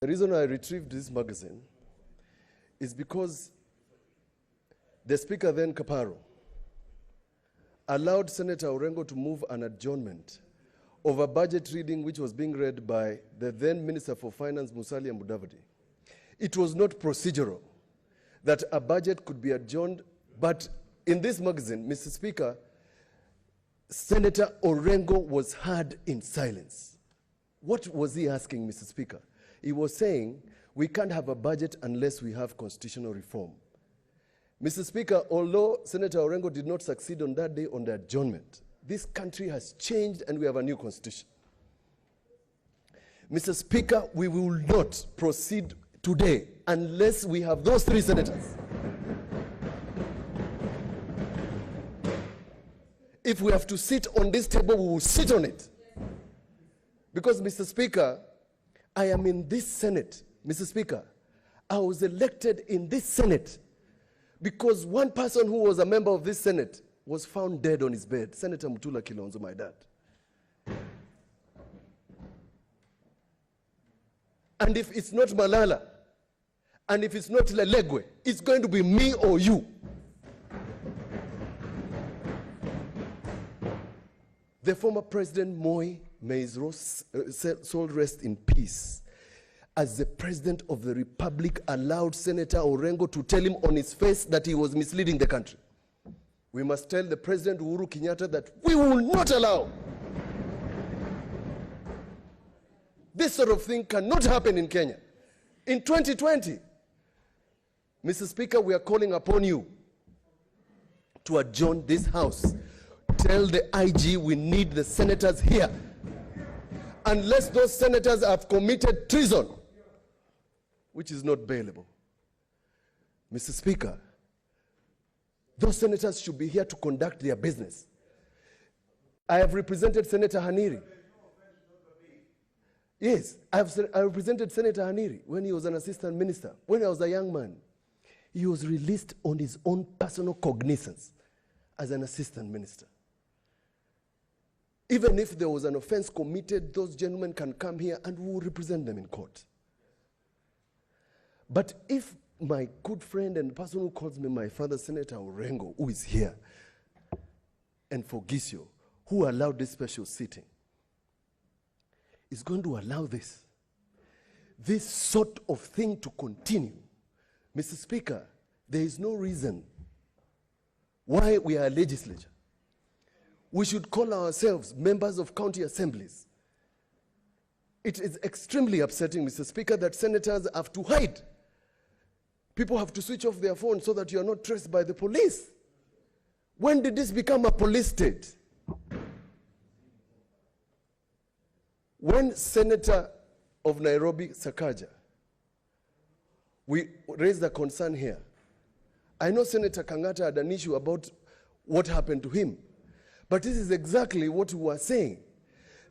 The reason I retrieved this magazine is because the Speaker then, Kaparo, allowed Senator Orengo to move an adjournment of a budget reading which was being read by the then Minister for Finance, Musalia Mudavadi. It was not procedural that a budget could be adjourned, but in this magazine, Mr. Speaker, Senator Orengo was heard in silence. What was he asking, Mr. Speaker? He was saying, we can't have a budget unless we have constitutional reform. Mr. Speaker, although Senator Orengo did not succeed on that day on the adjournment, this country has changed and we have a new constitution. Mr. Speaker, we will not proceed today unless we have those three senators. If we have to sit on this table, we will sit on it. Because, Mr. Speaker, I am in this Senate. Mr. Speaker, I was elected in this Senate because one person who was a member of this Senate was found dead on his bed, Senator Mutula Kilonzo, my dad. And if it's not Malala, and if it's not Lelegwe, it's going to be me or you. The former President Moi, may his soul rest in peace, as the President of the Republic, allowed Senator Orengo to tell him on his face that he was misleading the country. We must tell the President Uhuru Kenyatta that we will not allow. This sort of thing cannot happen in Kenya. In 2020, Mr. Speaker, we are calling upon you to adjourn this House. Tell the IG we need the senators here. Unless those senators have committed treason, which is not bailable. Mr. Speaker, those senators should be here to conduct their business. I have represented Senator Haniri. Yes, I represented Senator Haniri when he was an assistant minister. When I was a young man, he was released on his own personal cognizance as an assistant minister. Even if there was an offense committed, those gentlemen can come here and we will represent them in court. But if my good friend and the person who calls me my father, Senator Orengo, who is here, and Fogisio, who allowed this special sitting, is going to allow this sort of thing to continue, Mr. Speaker, there is no reason why we are a legislature. We should call ourselves members of county assemblies. It is extremely upsetting, Mr. Speaker, that senators have to hide. People have to switch off their phones so that you are not traced by the police. When did this become a police state? When Senator of Nairobi, Sakaja, we raised a concern here. I know Senator Kangata had an issue about what happened to him. But this is exactly what we are saying,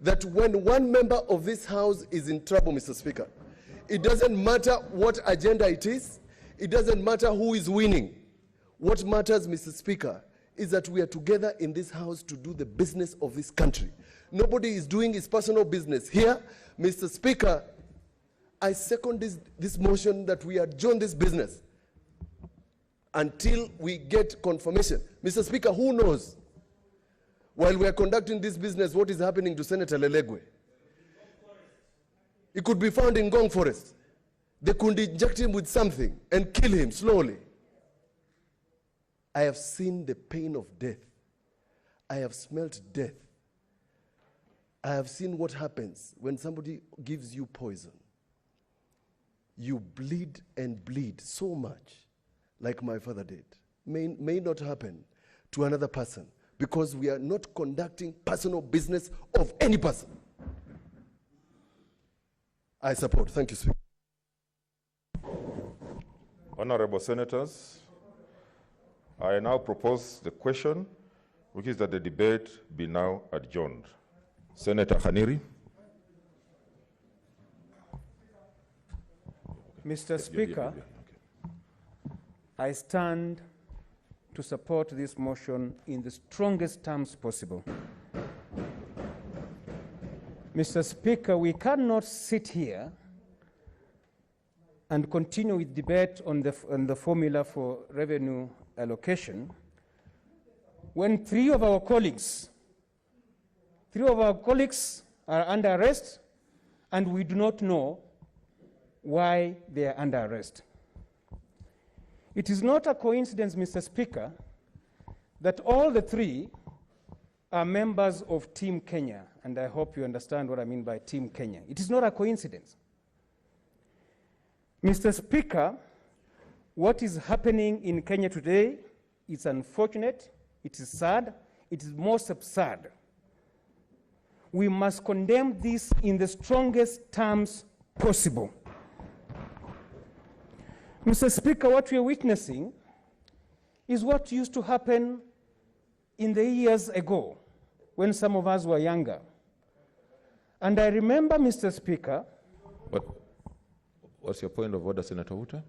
that when one member of this House is in trouble, Mr. Speaker, it doesn't matter what agenda it is, it doesn't matter who is winning. What matters, Mr. Speaker, is that we are together in this House to do the business of this country. Nobody is doing his personal business here. Mr. Speaker, I second this motion that we adjourn this business until we get confirmation. Mr. Speaker, who knows? While we are conducting this business, what is happening to Senator Lelegwe? He could be found in Ngong Forest. They could inject him with something and kill him slowly. I have seen the pain of death. I have smelt death. I have seen what happens when somebody gives you poison. You bleed and bleed so much, like my father did. May not happen to another person, because we are not conducting personal business of any person. I support. Thank you, Speaker. Honorable Senators, I now propose the question, which is that the debate be now adjourned. Senator Haniri. Mr. Speaker, I stand to support this motion in the strongest terms possible. Mr. Speaker, we cannot sit here and continue with debate on the formula for revenue allocation when three of our colleagues are under arrest and we do not know why they are under arrest. It is not a coincidence, Mr. Speaker, that all the three are members of Team Kenya, and I hope you understand what I mean by Team Kenya. It is not a coincidence. Mr. Speaker, what is happening in Kenya today is unfortunate, it is sad, it is most absurd. We must condemn this in the strongest terms possible. Mr. Speaker, what we are witnessing is what used to happen in the years ago when some of us were younger. And I remember, Mr. Speaker. What's your point of order, Senator Uta?